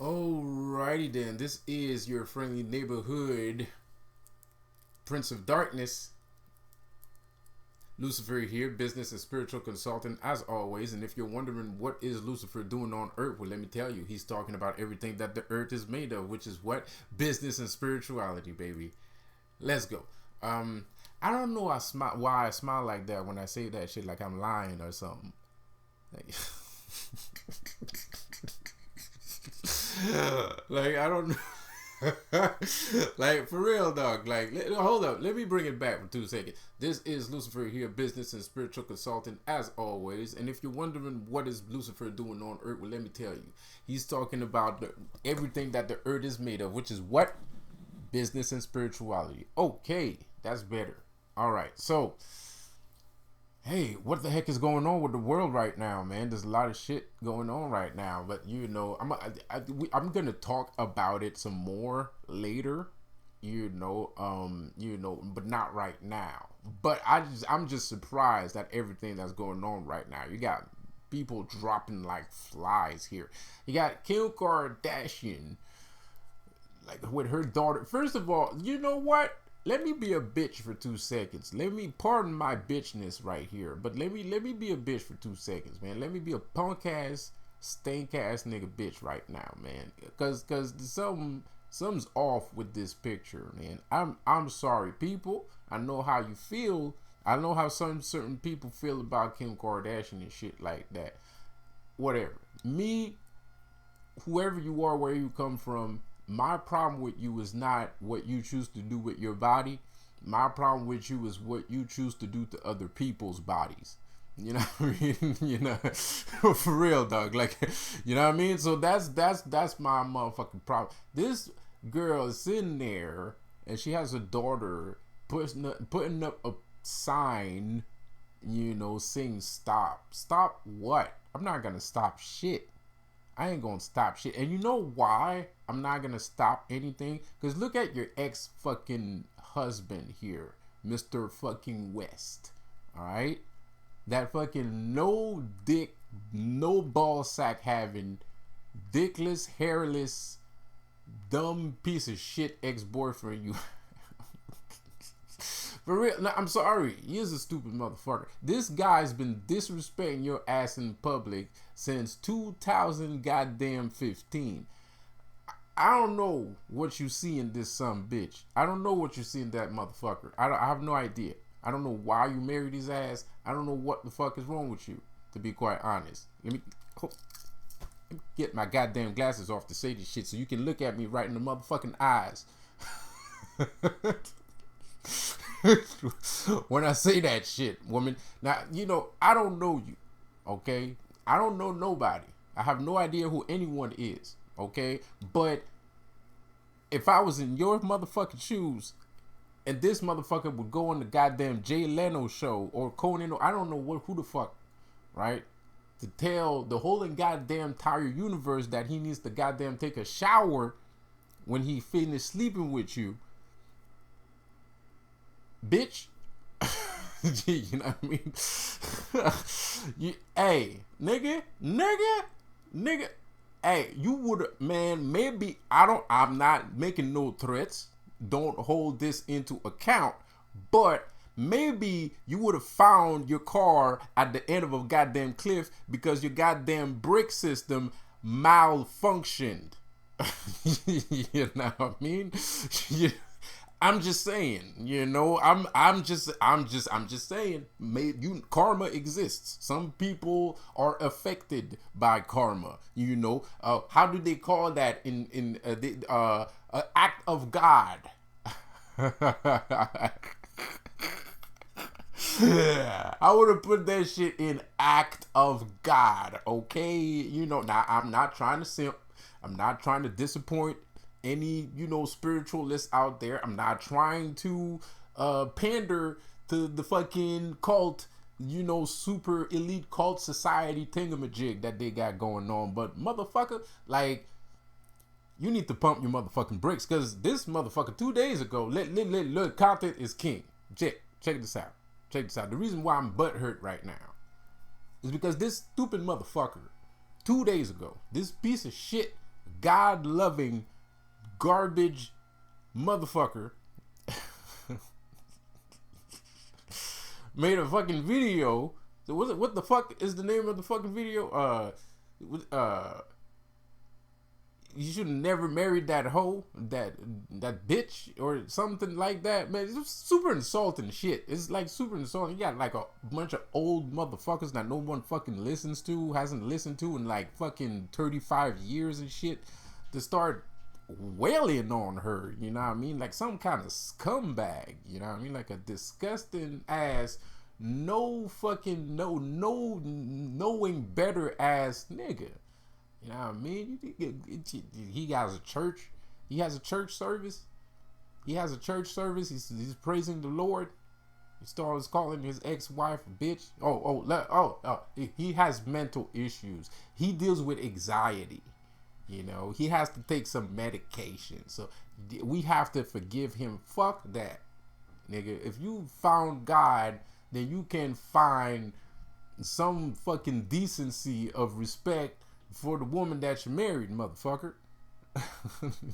Alrighty then, this is your friendly neighborhood Prince of Darkness, Lucifer here, business and spiritual consultant as always. And if you're wondering what is Lucifer doing on earth, well, let me tell you, he's talking about everything that the earth is made of, which is what? Business and spirituality, baby. Let's go. I don't know why I smile like that when I say that shit, like I'm lying or something. Like, like I don't know. Like for real, dog. Like hold up, let me bring it back for 2 seconds. This is Lucifer here, business and spiritual consultant as always. And if you're wondering what is Lucifer doing on earth, well, let me tell you, he's talking about everything that the earth is made of, which is what? Business and spirituality. Okay, that's better. All right, so hey, what the heck is going on with the world right now, man? There's a lot of shit going on right now, but I'm gonna talk about it some more later, but not right now. But I'm just surprised at everything that's going on right now. You got people dropping like flies here. You got Kim Kardashian, like with her daughter. First of all, you know what? Let me be a bitch for 2 seconds. Let me pardon my bitchness right here, but let me be a bitch for 2 seconds, man. Let me be a punk ass, stank ass nigga bitch right now, man. Cause something's off with this picture, man. I'm sorry, people. I know how you feel. I know how some certain people feel about Kim Kardashian and shit like that. Whatever. Me, whoever you are, where you come from, my problem with you is not what you choose to do with your body. My problem with you is what you choose to do to other people's bodies. You know what I mean? You know, for real, dog. Like, you know what I mean? So that's my motherfucking problem. This girl is sitting there and she has a daughter putting up a sign, saying stop. Stop what? I'm not gonna stop shit. I ain't gonna stop shit. And you know why I'm not gonna stop anything? Because look at your ex fucking husband here, Mr. fucking West. Alright? That fucking no dick, no ball sack having, dickless, hairless, dumb piece of shit ex-boyfriend you. For real, no, I'm sorry. He is a stupid motherfucker. This guy's been disrespecting your ass in public since 2000 goddamn 15. I don't know what you see in this son bitch. I don't know what you see in that motherfucker. I have no idea. I don't know why you married his ass. I don't know what the fuck is wrong with you, to be quite honest. Let me get my goddamn glasses off to say this shit so you can look at me right in the motherfucking eyes. When I say that shit, woman. Now, I don't know you, okay? I don't know nobody. I have no idea who anyone is, okay? But if I was in your motherfucking shoes and this motherfucker would go on the goddamn Jay Leno show or Conan, I don't know who the fuck, right? To tell the whole and goddamn entire universe that he needs to goddamn take a shower when he finished sleeping with you. Bitch. You know what I mean? Hey, nigga. Hey, you would, man, maybe, I'm not making no threats. Don't hold this into account. But maybe you would have found your car at the end of a goddamn cliff because your goddamn brake system malfunctioned. You know what I mean? I'm just saying, I'm just saying, karma exists. Some people are affected by karma, how do they call that in act of God? I would have put that shit in act of God, okay? Now I'm not trying to simp. I'm not trying to disappoint any spiritualists out there. I'm not trying to pander to the fucking cult, super elite cult society thingamajig that they got going on. But motherfucker, like, you need to pump your motherfucking brakes, because this motherfucker 2 days ago, look, content is king. Check this out. The reason why I'm butthurt right now is because this stupid motherfucker 2 days ago, this piece of shit God-loving garbage motherfucker made a fucking video. So what the fuck is the name of the fucking video? You should have never married that hoe, that bitch, or something like that, man. It's super insulting shit. It's like super insulting. You got like a bunch of old motherfuckers that no one fucking listens to, hasn't listened to in like fucking 35 years and shit, to start wailing on her, you know what I mean? Like some kind of scumbag, you know what I mean? Like a disgusting ass, no knowing better ass nigga. You know what I mean? He has a church. He has a church service. He's praising the Lord. He starts calling his ex-wife a bitch. He has mental issues. He deals with anxiety. You know, he has to take some medication. So we have to forgive him. Fuck that, nigga. If you found God, then you can find some fucking decency of respect for the woman that you married, motherfucker.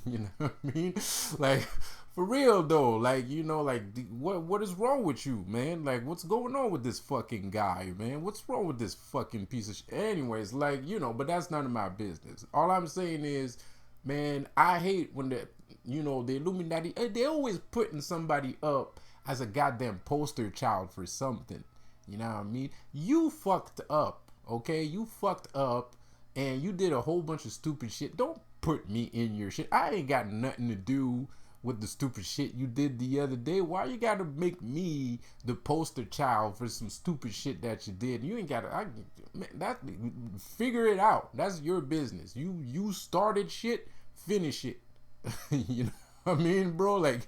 You know what I mean? Like, for real though, like, you know, like, what is wrong with you, man? Like, what's going on with this fucking guy, man? What's wrong with this fucking piece of shit? Anyways, like, you know, but that's none of my business. All I'm saying is, man, I hate when the Illuminati, they always putting somebody up as a goddamn poster child for something. You know what I mean? You fucked up, okay? You fucked up. And you did a whole bunch of stupid shit. Don't put me in your shit. I ain't got nothing to do with the stupid shit you did the other day. Why you gotta make me the poster child for some stupid shit that you did? You ain't gotta. Figure it out. That's your business. You started shit. Finish it. You know what I mean, bro? Like,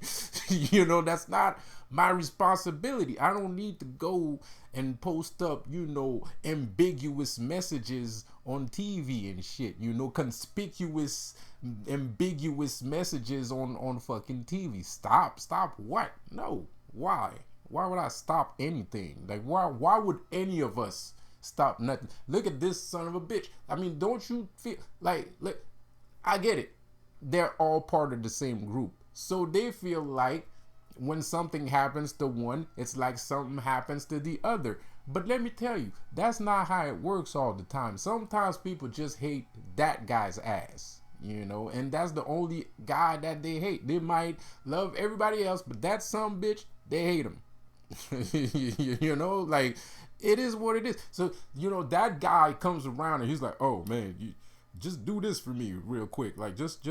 you know, that's not my responsibility. I don't need to go and post up, you know, ambiguous messages on TV and shit, you know, conspicuous, ambiguous messages on fucking TV. Stop what? No. Why would I stop anything? Like, why would any of us stop nothing? Look at this son of a bitch. I mean, don't you feel like I get it. They're all part of the same group. So they feel like when something happens to one, it's like something happens to the other. But let me tell you, that's not how it works all the time. Sometimes people just hate that guy's ass, you know, and that's the only guy that they hate. They might love everybody else, but that some bitch, they hate him. You know, like, it is what it is. So, you know, that guy comes around and he's like, oh man, you just do this for me real quick. Like, just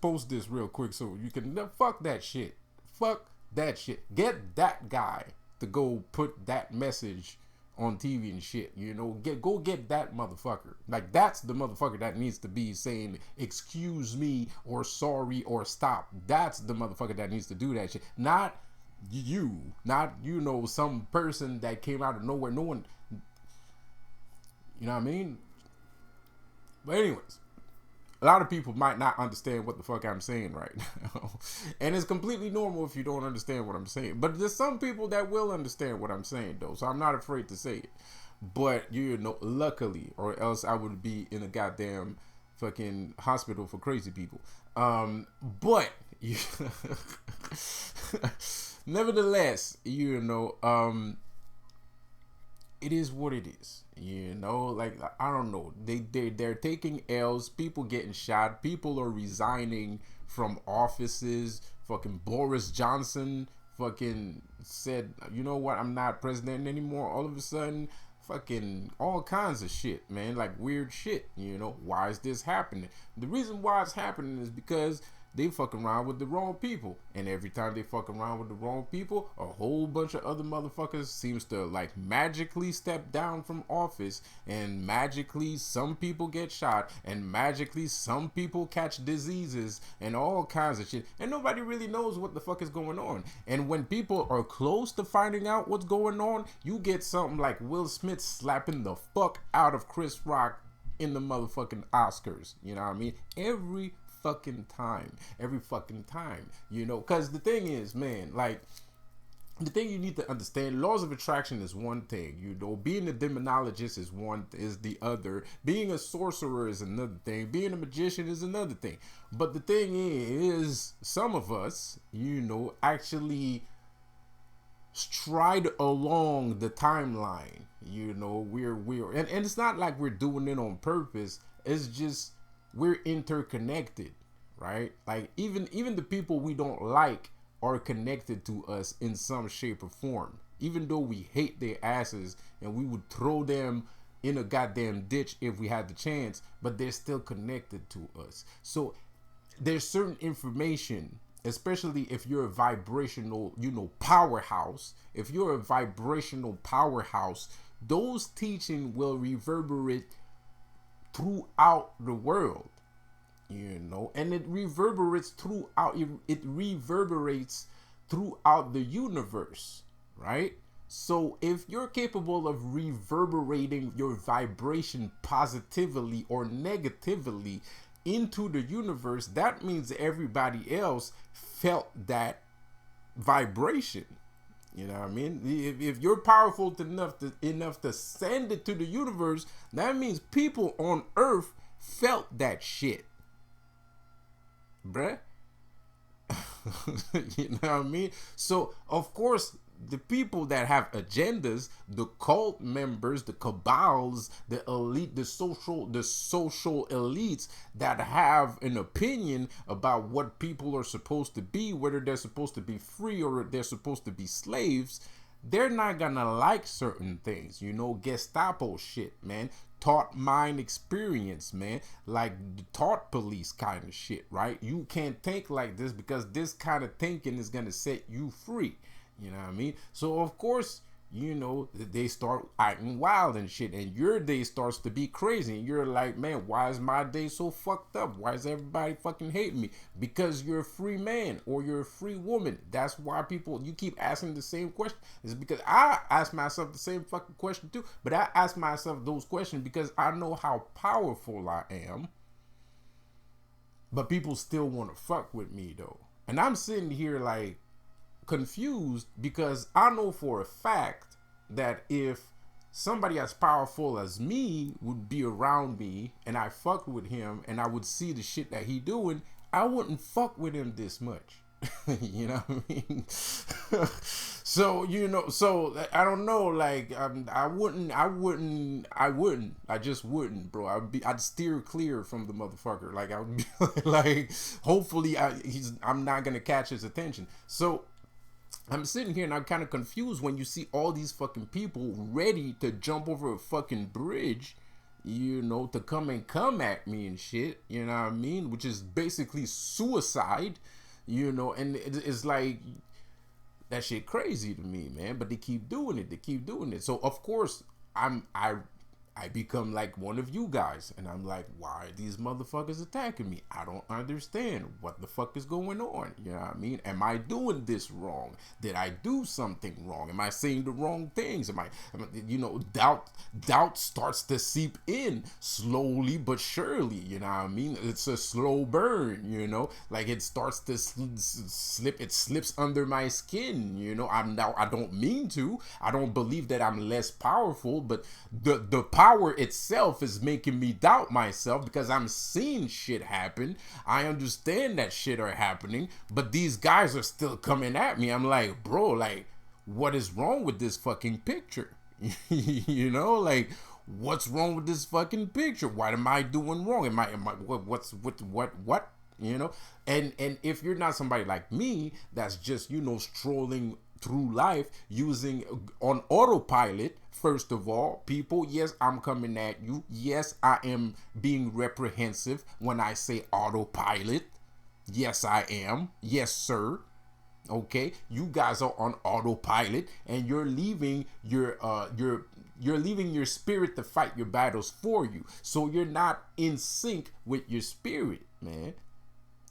post this real quick so you can, fuck that shit. Fuck that shit. Get that guy to go put that message on TV and shit. You know, go get that motherfucker. Like, that's the motherfucker that needs to be saying excuse me or sorry or stop. That's the motherfucker that needs to do that shit. Not you. Not, you know, some person that came out of nowhere. No one, you know what I mean? But anyways, a lot of people might not understand what the fuck I'm saying right now. And it's completely normal if you don't understand what I'm saying. But there's some people that will understand what I'm saying, though. So I'm not afraid to say it. But, you know, luckily, or else I would be in a goddamn fucking hospital for crazy people. But, nevertheless, you know, it is what it is. You know, like, I don't know. They're taking L's. People getting shot. People are resigning from offices. Fucking Boris Johnson fucking said, you know what, I'm not president anymore. All of a sudden, fucking all kinds of shit, man. Like, weird shit. You know, why is this happening? The reason why it's happening is because they fuck around with the wrong people. And every time they fuck around with the wrong people, a whole bunch of other motherfuckers seems to like magically step down from office, and magically some people get shot, and magically some people catch diseases and all kinds of shit. And nobody really knows what the fuck is going on. And when people are close to finding out what's going on, you get something like Will Smith slapping the fuck out of Chris Rock in the motherfucking Oscars. You know what I mean? Every fucking time, you know, because the thing is, man, like, the thing you need to understand, laws of attraction is one thing, you know. Being a demonologist is is the other. Being a sorcerer is another thing. Being a magician is another thing. But the thing is, some of us, you know, actually stride along the timeline. You know, and it's not like we're doing it on purpose. It's just we're interconnected, right? Like even the people we don't like are connected to us in some shape or form. Even though we hate their asses and we would throw them in a goddamn ditch if we had the chance, but they're still connected to us. So there's certain information, especially if you're a vibrational, you know, powerhouse. If you're a vibrational powerhouse, those teaching will reverberate throughout the world, you know, and it reverberates throughout. It reverberates throughout the universe, right? So if you're capable of reverberating your vibration positively or negatively into the universe, that means everybody else felt that vibration. You know what I mean? If you're powerful enough to send it to the universe, that means people on Earth felt that shit, bruh. You know what I mean? So of course, the people that have agendas, the cult members, the cabals, the elite, the social elites that have an opinion about what people are supposed to be, whether they're supposed to be free or they're supposed to be slaves, they're not gonna like certain things, you know. Gestapo shit, man. Taught mind experience, man. Like the taught police kind of shit, right? You can't think like this because this kind of thinking is gonna set you free. You know what I mean? So of course, you know, they start acting wild and shit, and your day starts to be crazy, and you're like, man, why is my day so fucked up? Why does everybody fucking hate me? Because you're a free man or you're a free woman. That's why you keep asking the same question. It's because I ask myself the same fucking question too, but I ask myself those questions because I know how powerful I am, but people still want to fuck with me though. And I'm sitting here like confused because I know for a fact that if somebody as powerful as me would be around me and I fucked with him and I would see the shit that he doing, I wouldn't fuck with him this much. You know what I mean? So, you know, so I don't know, like I just wouldn't, bro. I'd steer clear from the motherfucker. Like I would be like, hopefully I'm not gonna catch his attention. So I'm sitting here and I'm kind of confused when you see all these fucking people ready to jump over a fucking bridge, you know, to come at me and shit, you know what I mean? Which is basically suicide, you know, and it's like, that shit crazy to me, man. But they keep doing it. So of course, I become like one of you guys, and I'm like, why are these motherfuckers attacking me? I don't understand what the fuck is going on. You know what I mean? Am I doing this wrong? Did I do something wrong? Am I saying the wrong things? You know, doubt starts to seep in slowly but surely. You know what I mean? It's a slow burn. You know, like it starts to slip. It slips under my skin. You know, I don't mean to. I don't believe that I'm less powerful, but the power itself is making me doubt myself because I'm seeing shit happen. I understand that shit are happening, but these guys are still coming at me. I'm like, bro, like, what is wrong with this fucking picture? You know, like, what's wrong with this fucking picture? What am I doing wrong? What? You know, and if you're not somebody like me that's just, you know, strolling through life using on autopilot, first of all, people, yes, I'm coming at you. Yes, I am being reprehensive when I say autopilot. Yes, I am. Yes, sir. Okay, you guys are on autopilot and you're leaving you're leaving your spirit to fight your battles for you. So you're not in sync with your spirit, man.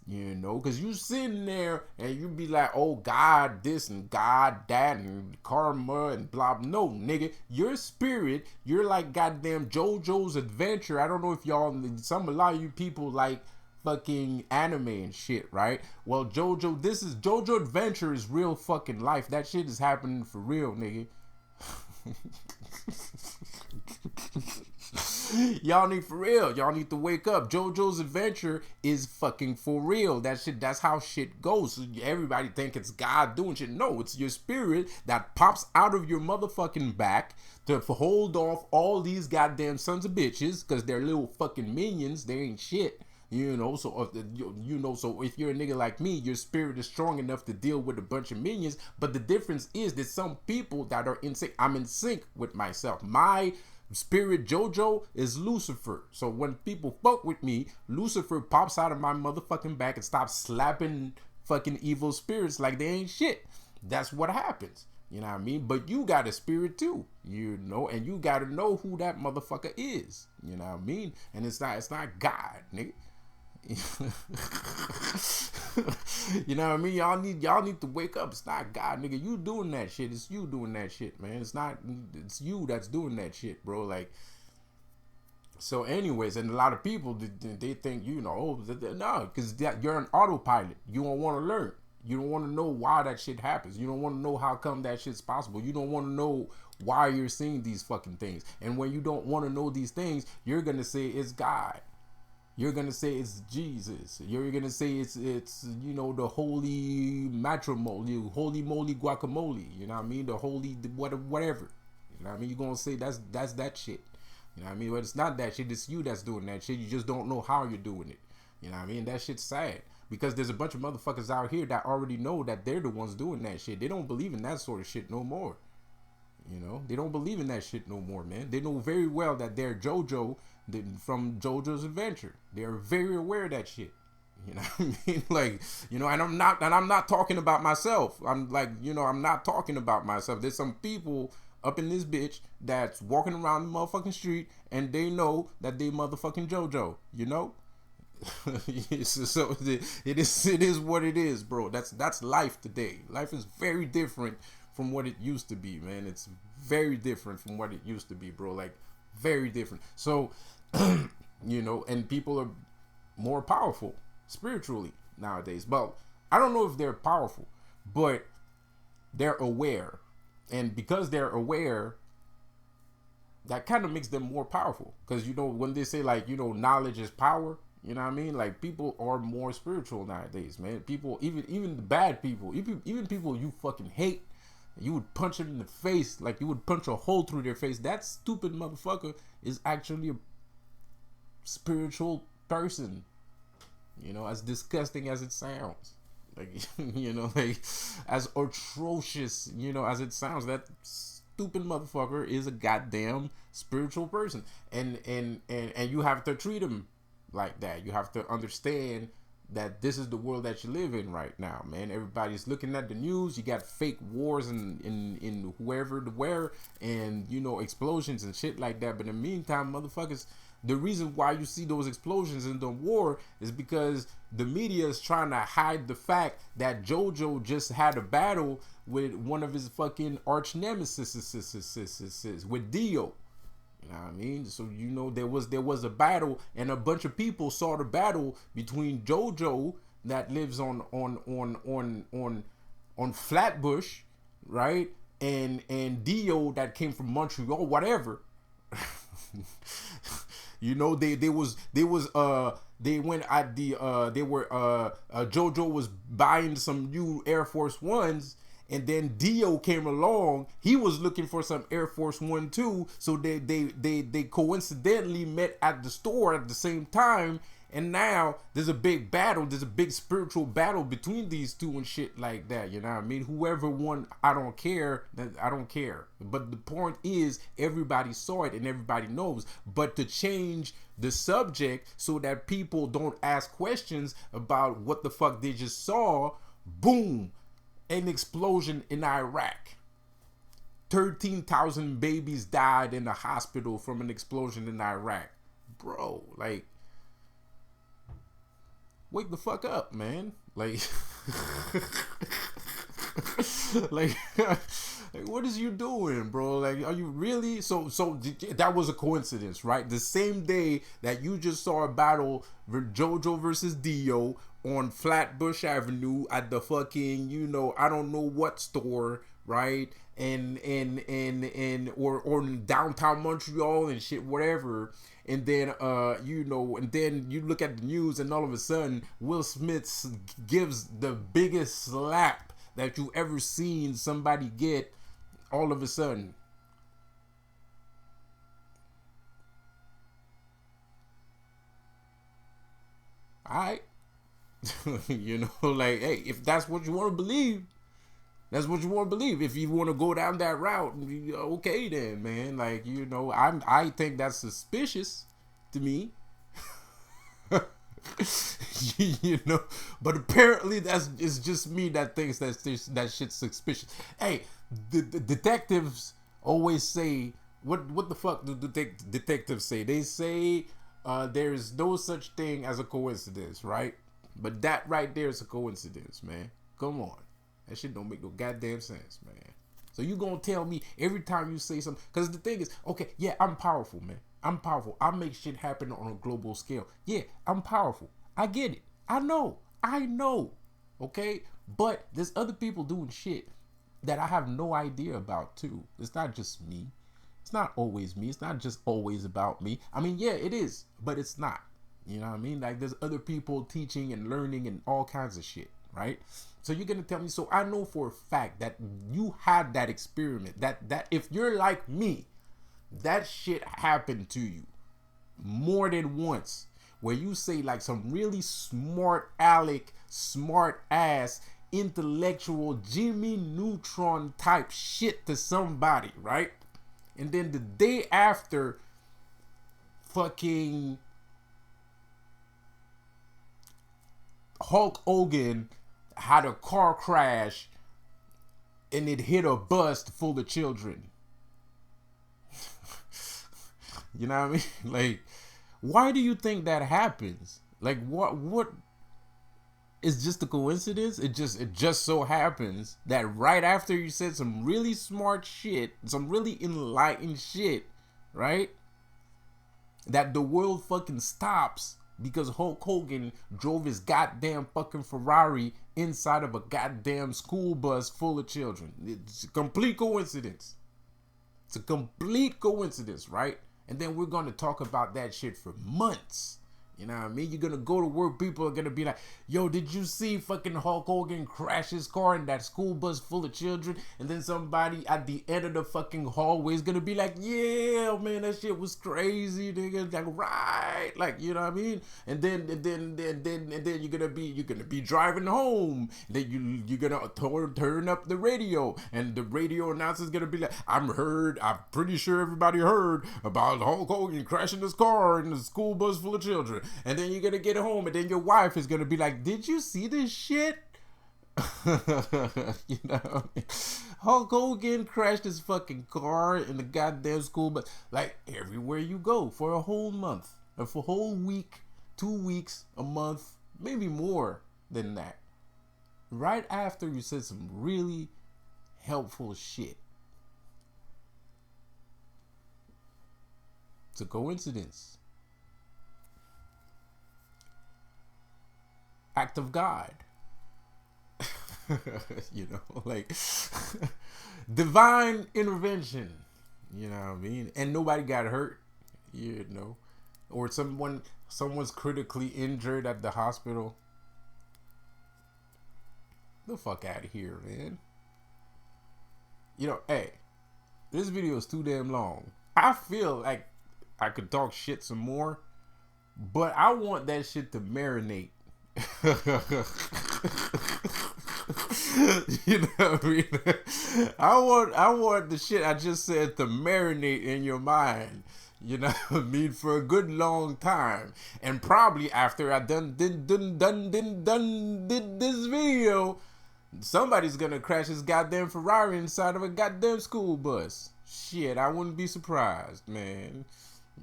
You know, because you sitting there and you be like, oh, God this and God that and karma and blah. No, nigga, your spirit, you're like goddamn JoJo's Adventure. I don't know if y'all, a lot of you people like fucking anime and shit, right? Well, JoJo Adventure is real fucking life. That shit is happening for real, nigga. Y'all need for real. Y'all need to wake up. JoJo's Adventure is fucking for real. That shit, that's how shit goes. So everybody think it's God doing shit. No, it's your spirit that pops out of your motherfucking back to hold off all these goddamn sons of bitches, because they're little fucking minions. They ain't shit. So if you're a nigga like me, your spirit is strong enough to deal with a bunch of minions. But the difference is that some people that are in sync, I'm in sync with myself. My spirit JoJo is Lucifer. So when people fuck with me, Lucifer pops out of my motherfucking back and stops slapping fucking evil spirits like they ain't shit. That's what happens. You know what I mean? But you got a spirit too, and you gotta know who that motherfucker is. You know what I mean? And it's not God, nigga. You know what I mean? Y'all need to wake up. It's not God, nigga. You doing that shit. It's you doing that shit, man. It's you that's doing that shit, bro. Like, so anyways, and a lot of people, they think, no, because you're an autopilot. You don't want to learn. You don't want to know why that shit happens. You don't want to know how come that shit's possible. You don't want to know why you're seeing these fucking things. And when you don't want to know these things, you're going to say it's God. You're going to say it's Jesus. You're going to say it's the holy matrimony, holy moly guacamole. You know what I mean? The holy whatever. You know what I mean? You're going to say that's that shit. You know what I mean? But it's not that shit. It's you that's doing that shit. You just don't know how you're doing it. You know what I mean? That shit's sad. Because there's a bunch of motherfuckers out here that already know that they're the ones doing that shit. They don't believe in that sort of shit no more. They don't believe in that shit no more, man. They know very well that they're JoJo from JoJo's Adventure. They're very aware of that shit. You know what I mean? Like, and I'm not talking about myself. I'm like, I'm not talking about myself. There's some people up in this bitch that's walking around the motherfucking street and they know that they motherfucking JoJo, So it is what it is, bro. That's life today. Life is very different from what it used to be, man. It's very different from what it used to be, bro. Like, very different. So, and people are more powerful spiritually nowadays. But I don't know if they're powerful, but they're aware. And because they're aware, that kind of makes them more powerful. Because, when they say, like, knowledge is power, you know what I mean? Like, people are more spiritual nowadays, man. People, even the bad people, even people you fucking hate, you would punch them in the face, like you would punch a hole through their face. That stupid motherfucker is actually a spiritual person. As disgusting as it sounds. Like, like as atrocious, as it sounds, that stupid motherfucker is a goddamn spiritual person. And you have to treat him like that. You have to understand that this is the world that you live in right now, man. Everybody's looking at the news. You got fake wars in where, and explosions and shit like that. But in the meantime, motherfuckers, the reason why you see those explosions in the war is because the media is trying to hide the fact that JoJo just had a battle with one of his fucking arch nemesis with Dio. You know what I mean? So there was a battle, and a bunch of people saw the battle between JoJo that lives on Flatbush, right? And Dio that came from Montreal, whatever. JoJo was buying some new Air Force Ones. And then Dio came along. He was looking for some Air Force One too. So they coincidentally met at the store at the same time. And now there's a big battle. There's a big spiritual battle between these two and shit like that. You know what I mean? Whoever won, I don't care. I don't care. But the point is, everybody saw it and everybody knows. But to change the subject so that people don't ask questions about what the fuck they just saw, boom. An explosion in Iraq. 13,000 babies died in the hospital from an explosion in Iraq. Bro, like, wake the fuck up, man. Like, Like, what is you doing, bro? Like, are you really? That was a coincidence, right? The same day that you just saw a battle, JoJo versus Dio on Flatbush Avenue at the fucking, I don't know what store, right? Or in downtown Montreal and shit, whatever. And then and then you look at the news and all of a sudden Will Smith gives the biggest slap that you ever seen somebody get all of a sudden. Alright. Like, hey, if that's what you want to believe, that's what you want to believe. If you want to go down that route, okay then, man. Like, I think that's suspicious to me. But apparently it's just me that thinks that shit's suspicious. Hey, the detectives always say, what the fuck do detectives say? They say there is no such thing as a coincidence, right? But that right there is a coincidence, man. Come on, that shit don't make no goddamn sense, man. So you gonna tell me every time you say something? Because the thing is, okay, yeah, I'm powerful, man. I'm powerful. I make shit happen on a global scale. Yeah, I'm powerful. I get it. I know. Okay? But there's other people doing shit that I have no idea about too. It's not just me. It's not always me. It's not just always about me. I mean, yeah, it is, but it's not. You know what I mean? Like, there's other people teaching and learning and all kinds of shit, right? So you're gonna tell me, so I know for a fact that you had that experiment, that if you're like me, that shit happened to you more than once, where you say like some really smart ass, intellectual Jimmy Neutron type shit to somebody, right? And then the day after, fucking Hulk Hogan had a car crash and it hit a bus full of children. You know what I mean? Like, why do you think that happens? Like, what is just a coincidence? It just so happens that right after you said some really smart shit, some really enlightened shit, right? That the world fucking stops because Hulk Hogan drove his goddamn fucking Ferrari inside of a goddamn school bus full of children. It's a complete coincidence. It's a complete coincidence, right? And then we're going to talk about that shit for months. You know what I mean? You're going to go to work, people are going to be like, yo, did you see fucking Hulk Hogan crash his car in that school bus full of children? And then somebody at the end of the fucking hallway is going to be like, yeah, man, that shit was crazy, nigga. Like, right. Like, you know what I mean? And then you're going to be driving home. Then you're going to turn up the radio. And the radio announcer is going to be like, I'm pretty sure everybody heard about Hulk Hogan crashing his car in the school bus full of children. And then you're gonna get home, and then your wife is gonna be like, did you see this shit? You know, Hulk Hogan crashed his fucking car in the goddamn school, but like everywhere you go for a whole month, or for a whole week, 2 weeks, a month, maybe more than that. Right after you said some really helpful shit. It's a coincidence. Act of God. You know, like divine intervention. You know what I mean? And nobody got hurt, you know. Or someone's critically injured at the hospital. The fuck out of here, man. You know, hey, this video is too damn long. I feel like I could talk shit some more, but I want that shit to marinate. You know what I mean? I want the shit I just said to marinate in your mind. You know what I mean? For a good long time. And probably after I did this video, somebody's gonna crash his goddamn Ferrari inside of a goddamn school bus. Shit, I wouldn't be surprised, man.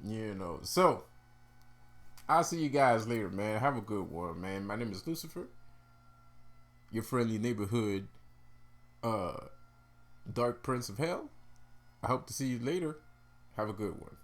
You know, so I'll see you guys later, man. Have a good one, man. My name is Lucifer, your friendly neighborhood Dark Prince of Hell. I hope to see you later. Have a good one.